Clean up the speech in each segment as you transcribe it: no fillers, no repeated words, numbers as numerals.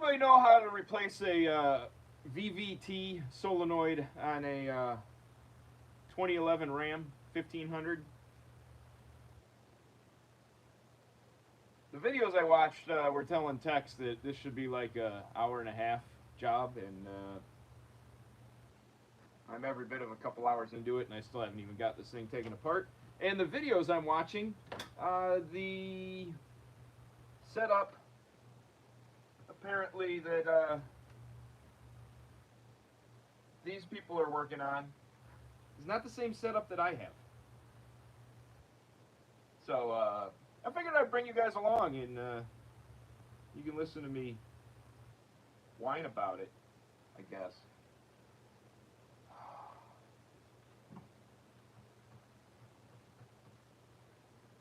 anybody know how to replace a VVT solenoid on a 2011 Ram 1500? The videos I watched were telling techs that this should be like a hour and a half job, and I'm every bit of a couple hours into it, and I still haven't even got this thing taken apart. And the videos I'm watching, the setup apparently that these people are working on is not the same setup that I have. So I figured I'd bring you guys along, and you can listen to me whine about it, I guess.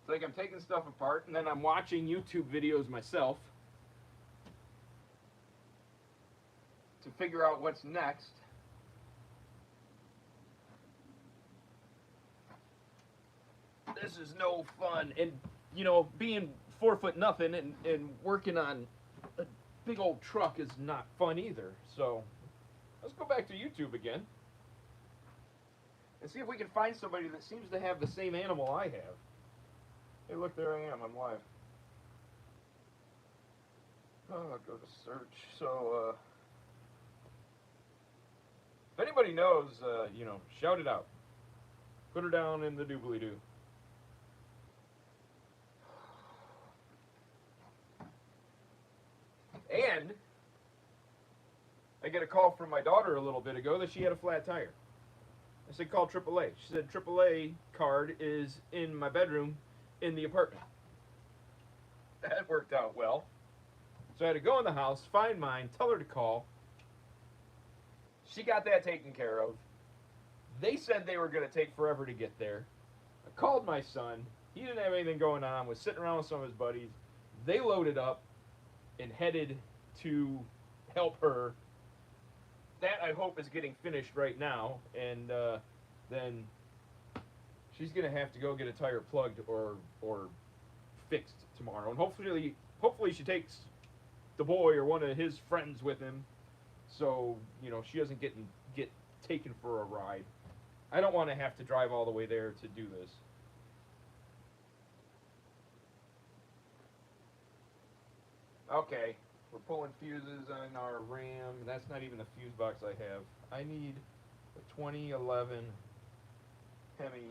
It's like I'm taking stuff apart, and then I'm watching YouTube videos myself to figure out what's next. This is no fun. And, you know, being 4 foot nothing and working on a big old truck is not fun either. So let's go back to YouTube again and see if we can find somebody that seems to have the same animal I have. Hey, look, there I am. I'm live. Oh, I'll go to search. So, if anybody knows, you know, shout it out. Put her down in the doobly-doo. And I get a call from my daughter a little bit ago that she had a flat tire. I said, call AAA. She said, AAA card is in my bedroom in the apartment. That worked out well. So I had to go in the house, find mine, tell her to call. She got that taken care of. They said they were going to take forever to get there. I called my son. He didn't have anything going on, was sitting around with some of his buddies. They loaded up and headed to help her. That, I hope, is getting finished right now, and then she's going to have to go get a tire plugged or fixed tomorrow. And hopefully she takes the boy or one of his friends with him, so, you know, she doesn't get taken for a ride. I don't want to have to drive all the way there to do this. Okay, we're pulling fuses on our Ram. That's not even the fuse box I have. I need a 2011 Hemi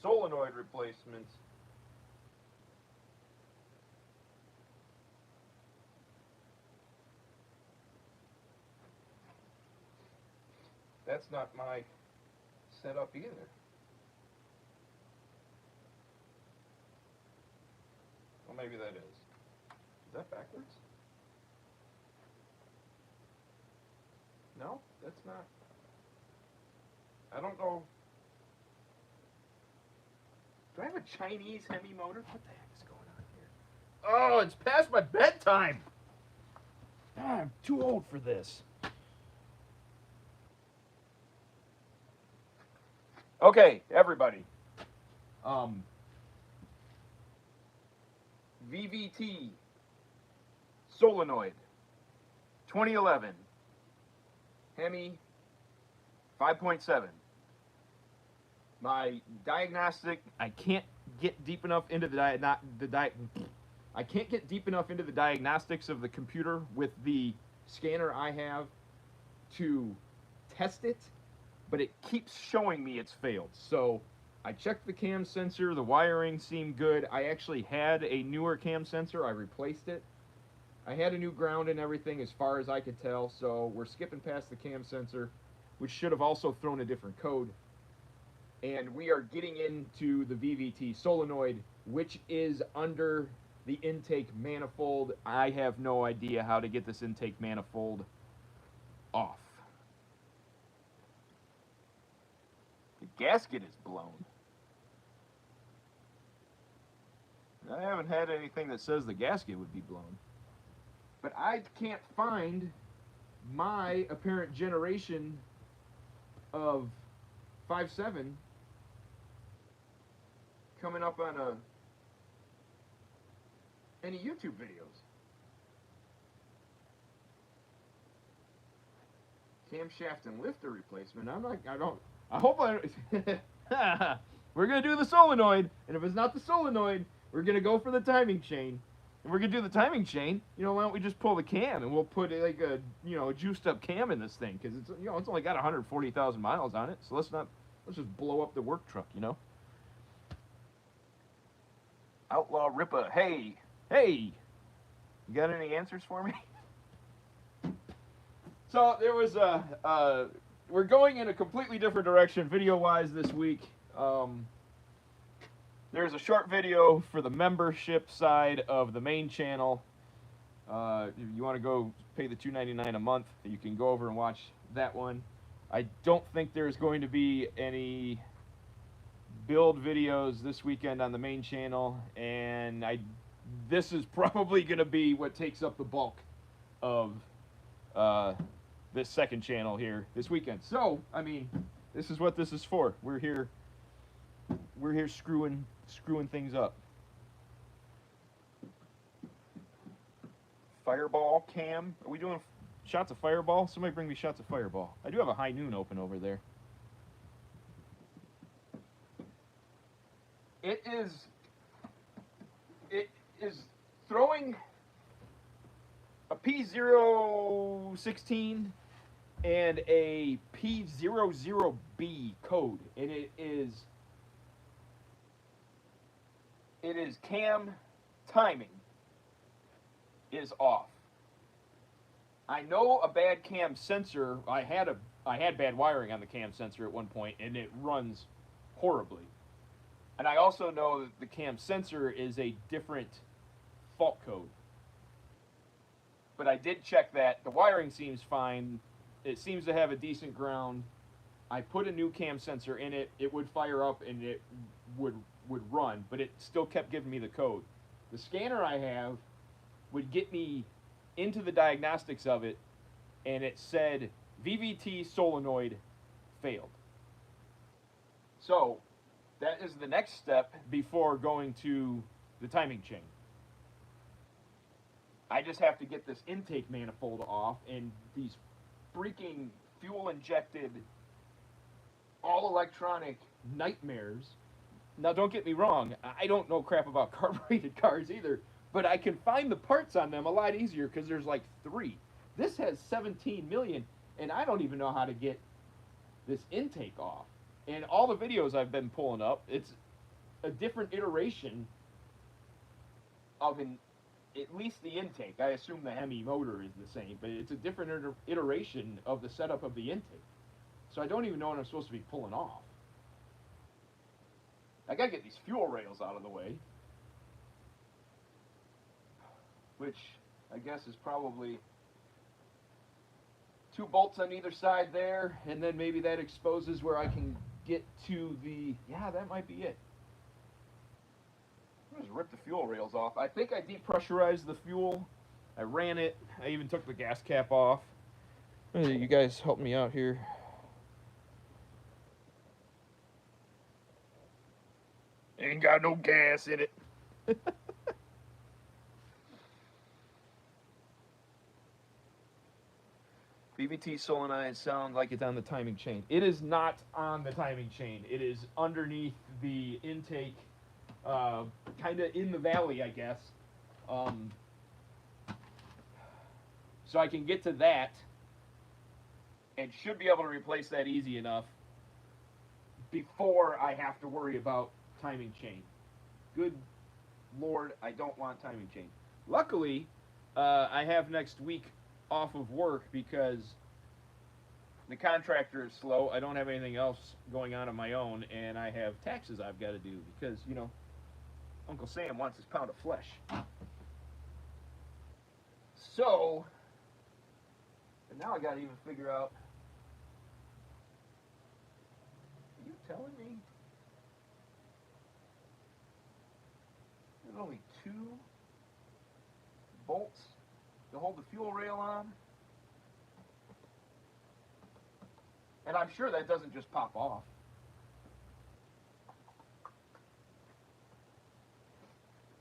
solenoid replacement. That's not my setup either. Well, maybe that is. Is that backwards? No, that's not. I don't know. Do I have a Chinese Hemi motor? What the heck is going on here? Oh, it's past my bedtime. Ah, I'm too old for this. Okay, everybody. VVT solenoid 2011 Hemi 5.7. My diagnostic, I can't get deep enough into I can't get deep enough into the diagnostics of the computer with the scanner I have to test it, but it keeps showing me it's failed. So I checked the cam sensor, the wiring seemed good. I actually had a newer cam sensor, I replaced it. I had a new ground and everything as far as I could tell, so we're skipping past the cam sensor, which should have also thrown a different code. And we are getting into the VVT solenoid, which is under the intake manifold. I have no idea how to get this intake manifold off. The gasket is blown. I haven't had anything that says the gasket would be blown. But I can't find my apparent generation of 5.7 coming up on any YouTube videos. camshaft and lifter replacement. I hope we're going to do the solenoid, and if it's not the solenoid, we're going to go for the timing chain. And we're going to do the timing chain, why don't we just pull the cam, and we'll put like a juiced up cam in this thing, because it's only got 140,000 miles on it, so let's just blow up the work truck, Outlaw Rippa, hey, you got any answers for me? So there was we're going in a completely different direction video-wise this week. There's a short video for the membership side of the main channel. If you want to go pay the $2.99 a month, you can go over and watch that one. I don't think there's going to be any build videos this weekend on the main channel, and this is probably going to be what takes up the bulk of this second channel here this weekend. So, I mean, this is what this is for. We're here screwing things up. Fireball cam. Are we doing shots of Fireball? Somebody bring me shots of Fireball. I do have a High Noon open over there. It is throwing a P016 and a P00B code, and it is cam timing is off. I know a bad cam sensor. I had bad wiring on the cam sensor at one point, and it runs horribly. And I also know that the cam sensor is a different fault code. But I did check that. The wiring seems fine. It seems to have a decent ground. I put a new cam sensor in it. It would fire up and it would run, but it still kept giving me the code. The scanner I have would get me into the diagnostics of it, and it said VVT solenoid failed. So that is the next step before going to the timing chain. I just have to get this intake manifold off, and these freaking fuel-injected, all-electronic nightmares. Now, don't get me wrong, I don't know crap about carbureted cars either, but I can find the parts on them a lot easier because there's like 3. This has 17 million, and I don't even know how to get this intake off. And all the videos I've been pulling up, it's a different iteration of at least the intake. I assume the Hemi motor is the same, but it's a different iteration of the setup of the intake. So I don't even know what I'm supposed to be pulling off. I gotta get these fuel rails out of the way, which I guess is probably 2 bolts on either side there, and then maybe that exposes where I can get to the, yeah, that might be it. Just rip the fuel rails off. I think I depressurized the fuel. I ran it. I even took the gas cap off. You guys help me out here. Ain't got no gas in it. VVT solenoid sound like it's on the timing chain. It is not on the timing chain. It is underneath the intake, kind of in the valley, I guess. So I can get to that and should be able to replace that easy enough before I have to worry about timing chain. Good Lord, I don't want timing chain. Luckily, I have next week off of work because the contractor is slow. I don't have anything else going on my own, and I have taxes I've got to do because, you know, Uncle Sam wants his pound of flesh. So, and now I got to even figure out, are you telling me there's only 2 bolts to hold the fuel rail on? And I'm sure that doesn't just pop off.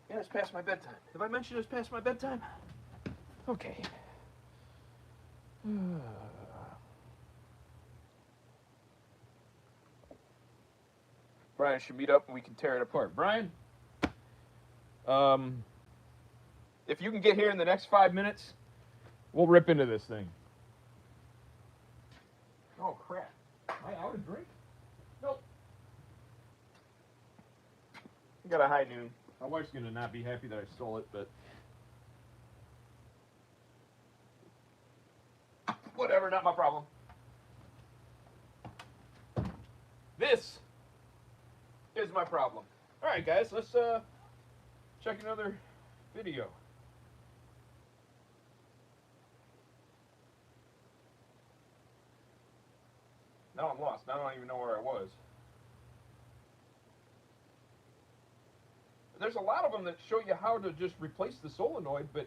Yeah, it's past my bedtime. Have I mentioned it's past my bedtime? Okay. Brian should meet up and we can tear it apart. Brian, if you can get here in the next 5 minutes, we'll rip into this thing. Oh, crap. Am I out of drink? Nope. I got a high noon. My wife's going to not be happy that I stole it, but whatever, not my problem. This is my problem. All right, guys, let's check another video. Now I'm lost. Now I don't even know where I was. There's a lot of them that show you how to just replace the solenoid, but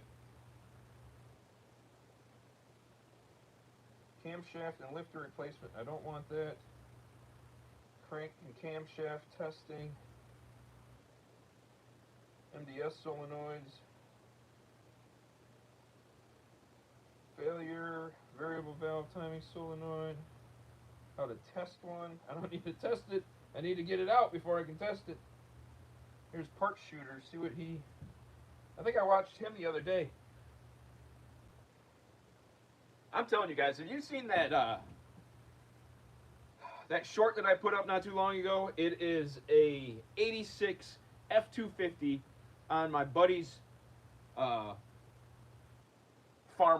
camshaft and lifter replacement, I don't want that. Crank and camshaft testing. MDS solenoids. Failure, variable valve timing solenoid. How to test one. I don't need to test it. I need to get it out before I can test it. Here's Part Shooter. See what he... I think I watched him the other day. I'm telling you guys, have you seen that that short that I put up not too long ago? It is a 86 F-250 on my buddy's farm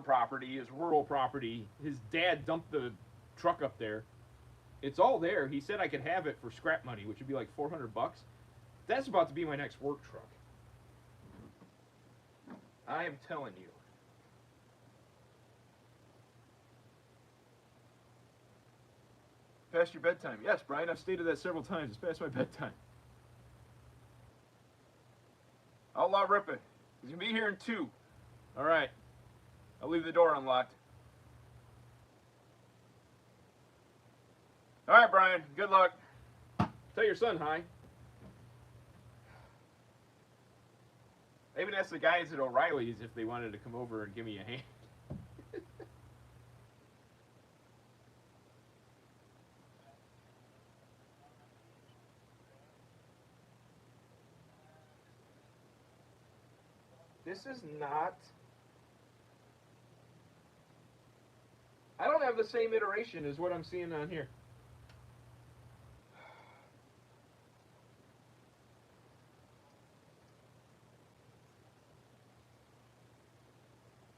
property, his rural property. His dad dumped the truck up there. It's all there. He said I could have it for scrap money, which would be like $400. That's about to be my next work truck. I am telling you. Past your bedtime. Yes, Brian, I've stated that several times. It's past my bedtime. Outlaw Rippin'. He's going to be here in 2. All right. I'll leave the door unlocked. All right, Brian. Good luck. Tell your son hi. I even asked the guys at O'Reilly's if they wanted to come over and give me a hand. This is not... I don't have the same iteration as what I'm seeing on here.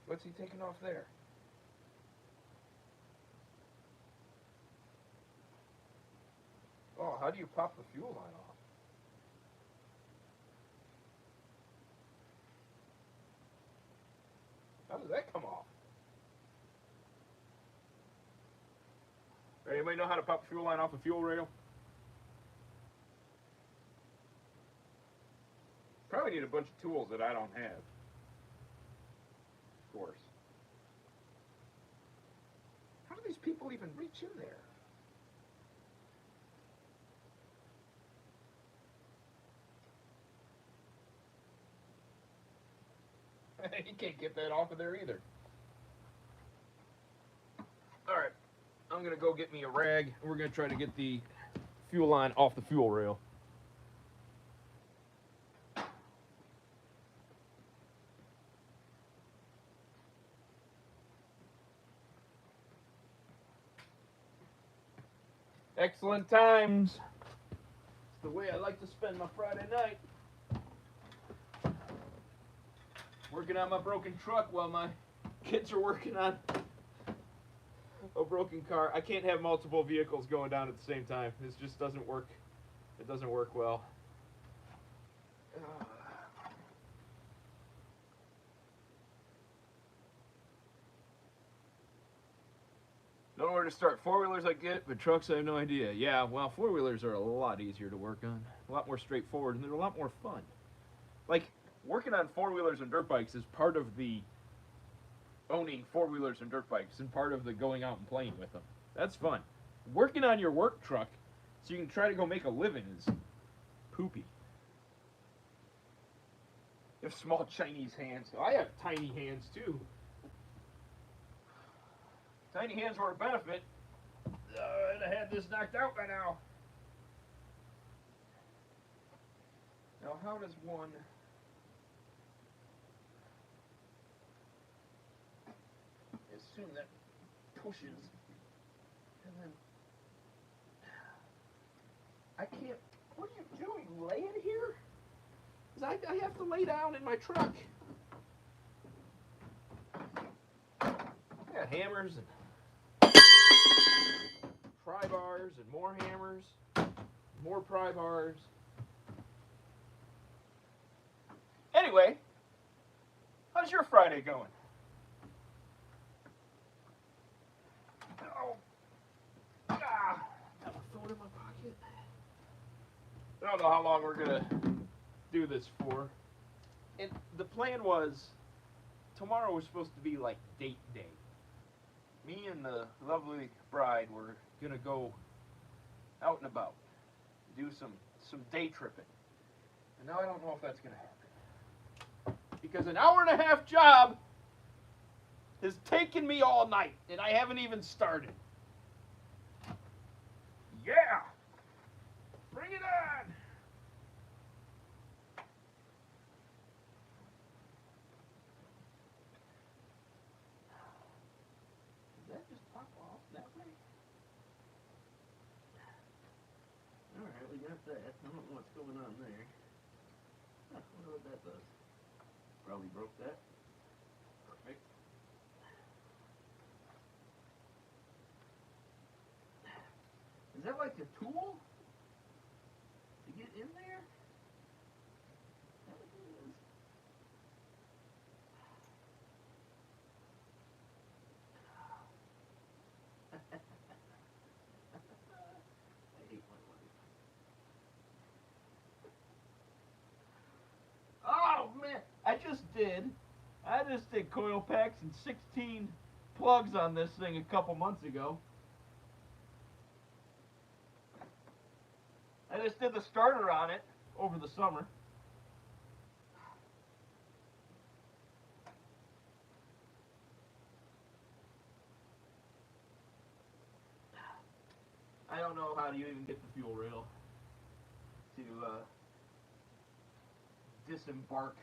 What's he taking off there? Oh, how do you pop the fuel line off? How does that come off? Anybody know how to pop the fuel line off a fuel rail? Probably need a bunch of tools that I don't have. Of course. How do these people even reach in there? You can't get that off of there either. Alright, I'm going to go get me a rag, and we're going to try to get the fuel line off the fuel rail. Excellent times. It's the way I like to spend my Friday night. Working on my broken truck while my kids are working on a broken car. I can't have multiple vehicles going down at the same time. This just doesn't work. It doesn't work well. Don't know where to start. Four-wheelers I get, but trucks I have no idea. Yeah, well, four-wheelers are a lot easier to work on. A lot more straightforward, and they're a lot more fun. Like, working on four-wheelers and dirt bikes is part of the owning four-wheelers and dirt bikes and part of the going out and playing with them. That's fun. Working on your work truck so you can try to go make a living is poopy. You have small Chinese hands. I have tiny hands too. Tiny hands were a benefit. I'd have had this knocked out by now. Now, how does one... assume that pushes, and then... I can't... What are you doing? Laying here? 'Cause I have to lay down in my truck. I got hammers and pry bars and more hammers, more pry bars. Anyway, how's your Friday going? Oh, got my phone in my pocket. I don't know how long we're gonna do this for. And the plan was, tomorrow was supposed to be like date day. Me and the lovely bride were gonna go out and about, do some day tripping. And now I don't know if that's gonna happen. Because an hour and a half job has taken me all night, and I haven't even started. Yeah! Bring it on! Did that just pop off that way? Alright, we got that. I don't know what's going on there. I wonder what that does. Probably broke that. Perfect. Is that like a tool to get in there? Is that what it is? I hate my life. Oh man, I just did coil packs and 16 plugs on this thing a couple months ago. I just did the starter on it over the summer. I don't know how to even get the fuel rail to disembark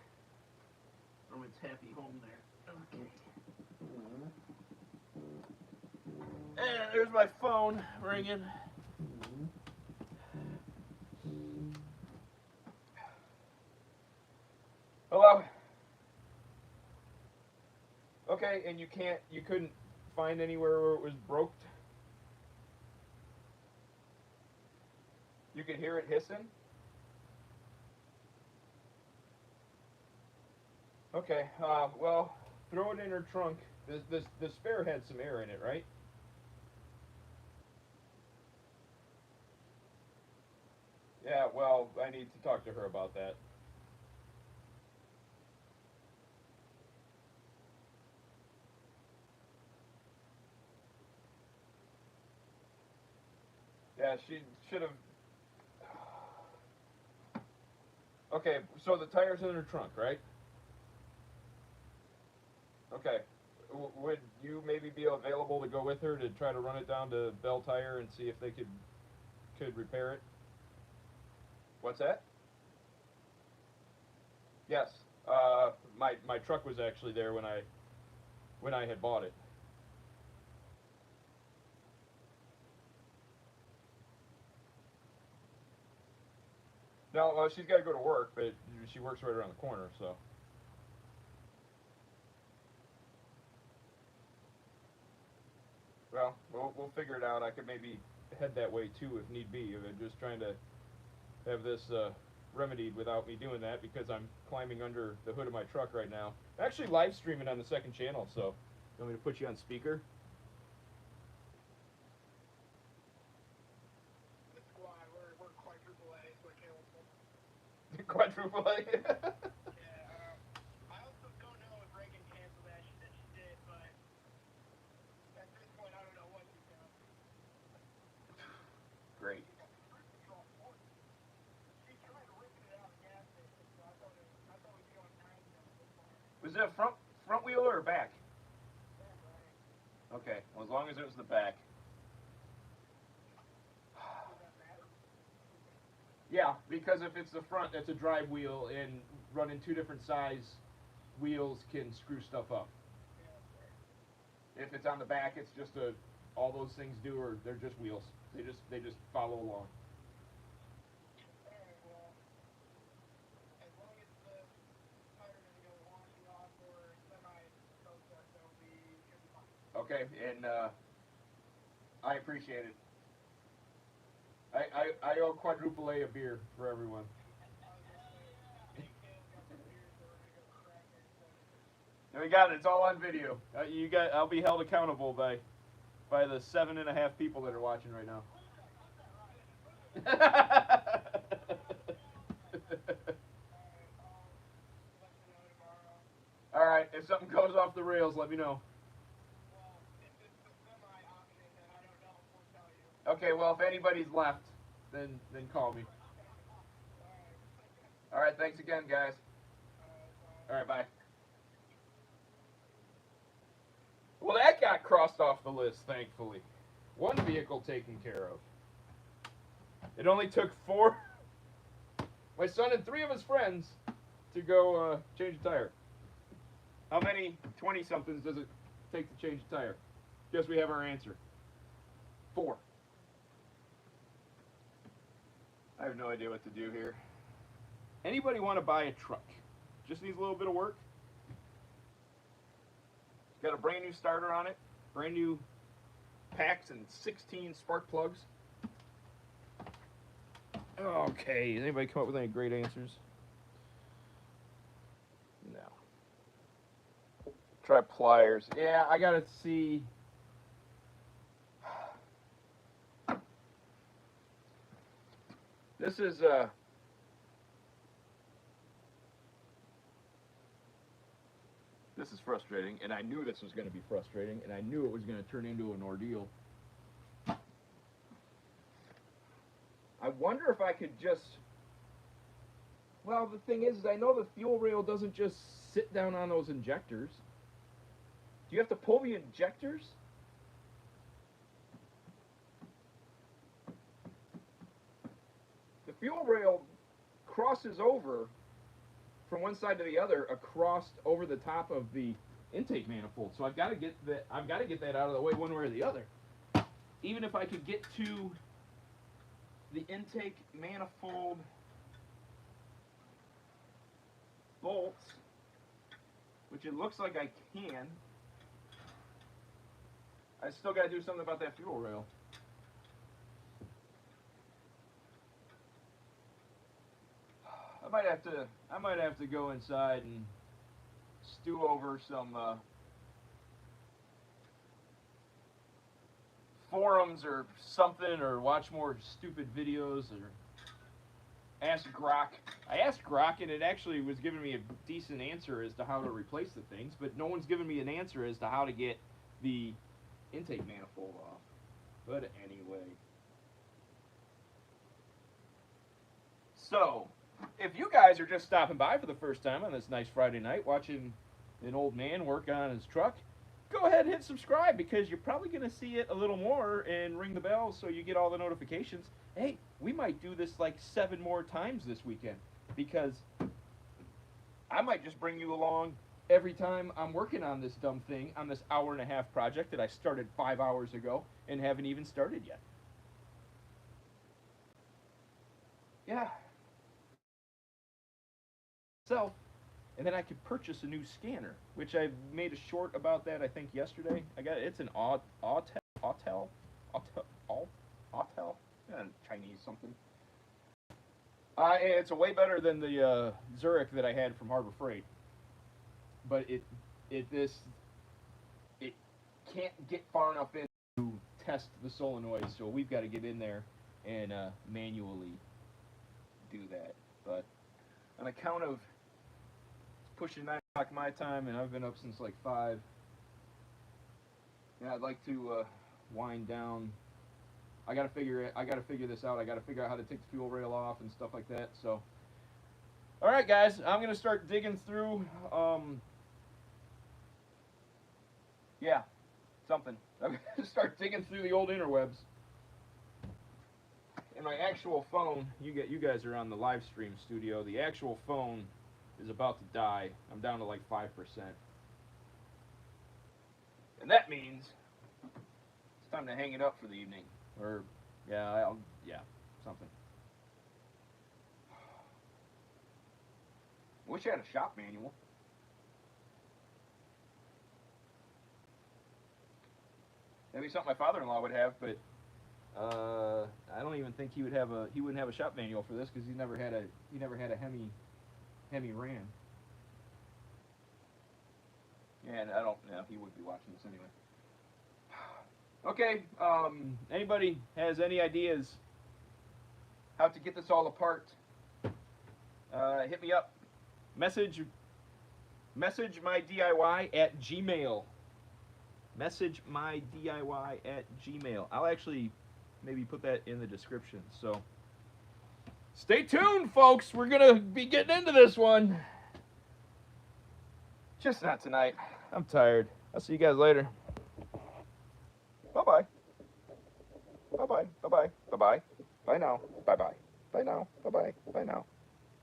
from its happy home there. Okay. And there's my phone ringing. Hello? Okay, and you couldn't find anywhere where it was broke? You could hear it hissing? Okay, well, throw it in her trunk. The spare had some air in it, right? Yeah, well, I need to talk to her about that. Yeah, she should have... Okay, so the tire's in her trunk, right? Okay. Would you maybe be available to go with her to try to run it down to Bell Tire and see if they could repair it? What's that? Yes. My truck was actually there when I had bought it. No, she's got to go to work, but she works right around the corner, so. Well, we'll figure it out. I could maybe head that way too if need be. I'm just trying to have this remedied without me doing that because I'm climbing under the hood of my truck right now. I'm actually live streaming on the second channel, so you want me to put you on speaker? Quadruple A. Great. Was it a front wheel or back? Okay, well, as long as it was the back. Yeah, because if it's the front, that's a drive wheel, and running two different size wheels can screw stuff up. If it's on the back, it's just a all those things do are they're just wheels. They just follow along. Okay, and I appreciate it. I owe quadruple A beer for everyone. And we got it. It's all on video. You got. I'll be held accountable by the 7.5 people that are watching right now. All right. If something goes off the rails, let me know. Okay. Well, if anybody's left, then call me. All right. Thanks again, guys. All right. Bye. Well, that got crossed off the list, thankfully. One vehicle taken care of. It only took four, my son and three of his friends, to go change a tire. How many 20 somethings does it take to change a tire? Guess we have our answer. Four. I have no idea what to do here. Anybody want to buy a truck? Just needs a little bit of work. Got a brand new starter on it, brand new packs and 16 spark plugs. Okay, does anybody come up with any great answers? No. Try pliers. Yeah, I gotta see. This is this is frustrating, and I knew this was going to be frustrating, and I knew it was going to turn into an ordeal. I wonder if I could just. Well, the thing is I know the fuel rail doesn't just sit down on those injectors. Do you have to pull the injectors? The fuel rail crosses over from one side to the other across over the top of the intake manifold. So I've got to get that out of the way one way or the other. Even if I could get to the intake manifold bolts, which it looks like I can, I still got to do something about that fuel rail. I might have to go inside and stew over some forums or something, or watch more stupid videos, or ask Grok. I asked Grok, and it actually was giving me a decent answer as to how to replace the things, but no one's given me an answer as to how to get the intake manifold off. But anyway. So, if you guys are just stopping by for the first time on this nice Friday night, watching an old man work on his truck, go ahead and hit subscribe, because you're probably going to see it a little more, and ring the bell so you get all the notifications. Hey, we might do this like 7 more times this weekend, because I might just bring you along every time I'm working on this dumb thing, on this hour-and-a-half project that I started 5 hours ago and haven't even started yet. Yeah. So, and then I could purchase a new scanner, which I made a short about that, I think, yesterday. It's an Autel, Chinese something. It's a way better than the Zurich that I had from Harbor Freight, but it can't get far enough in to test the solenoid, so we've got to get in there and manually do that. But on account of pushing 9 o'clock my time, and I've been up since like 5. Yeah, I'd like to wind down. I gotta figure this out. I gotta figure out how to take the fuel rail off and stuff like that. So, all right, guys, I'm gonna start digging through. Yeah, something. I'm gonna start digging through the old interwebs And my actual phone, you guys are on the live stream studio. The actual phone is about to die. I'm down to like 5%. And that means it's time to hang it up for the evening. Or yeah, something. Wish I had a shop manual. That'd be something my father-in-law would have, but I don't even think he wouldn't have a shop manual for this because he never had a Hemi Ram. Yeah, and I don't know, he would be watching this anyway. Okay, anybody has any ideas how to get this all apart? Hit me up. Message my DIY at Gmail. Message my DIY at Gmail. I'll actually maybe put that in the description. So stay tuned, folks. We're gonna be getting into this one. Just not tonight. I'm tired. I'll see you guys later. Bye-bye. Bye-bye. Bye-bye. Bye-bye. Bye now. Bye-bye. Bye now. Bye-bye. Bye now.